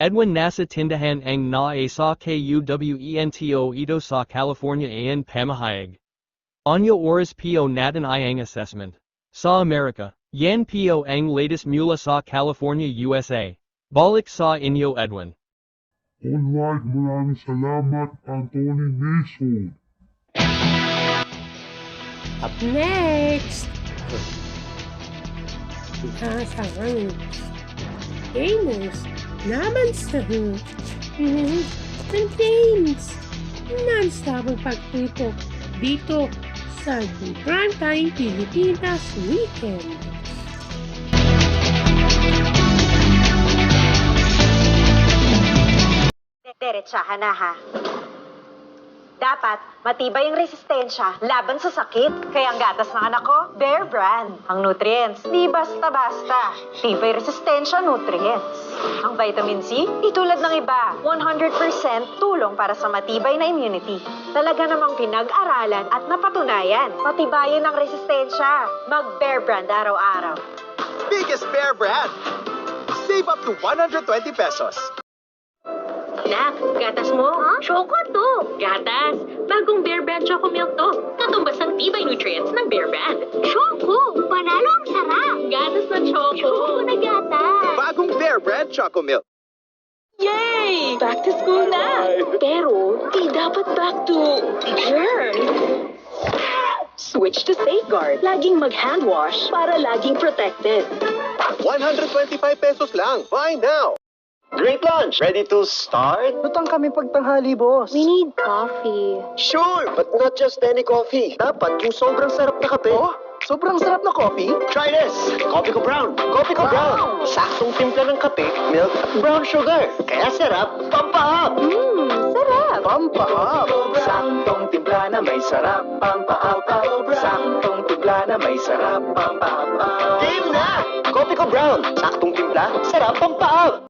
Edwin nasa tindahan ang na sa kuwento ito sa California an pamahayag. Anya oras po natin ang assessment. Sa Amerika, yan po ang latest mula sa California, USA. Balik sa inyo Edwin. Alright, maraming salamat, Anthony Mason. Up next! Nasa Amos laban sa contains non-stop ang pagtutok dito sa The Primetime Pilipinas Weekend. Derechahan na ha. Dapat, matibay ang resistensya laban sa sakit. Kaya ang gatas ng anak ko, Bear Brand. Ang nutrients, di basta-basta. Tibay resistensya nutrients. Ang vitamin C, di tulad ng iba. 100% tulong para sa matibay na immunity. Talaga namang pinag-aralan at napatunayan. Patibayan ang resistensya. Mag-Bear Brand araw-araw. Biggest Bear Brand. Save up to 120 pesos. Nak, gatas mo? Choco to. Gatas. Bagong Bear Brand Choco Milk to. Katumbas ang tibay nutrients ng Bear Brand. Choco. Panalo ang sarap. Gatas na choco. Choco na gatas. Bagong Bear Brand Choco Milk. Yay! Back to school na. Pero, di dapat back to germs. Switch to Safeguard. Laging mag-hand wash para laging protected. 125 pesos lang. Buy now. Great lunch! Ready to start? Lutang kami pagtanghali, boss. We need coffee. Sure, but not just any coffee. Dapat yung sobrang sarap na kape. Oh, sobrang sarap na coffee. Try this! Coffee ko brown. Coffee ko brown. Saktong timpla ng kape, milk at brown sugar. Kaya sarap, pampahap. Sarap. Pampaap. Saktong timpla na may sarap, pampaap. Saktong timpla na may sarap, pampaap. Game na! Coffee ko brown. Saktong timpla, sarap, pampahap.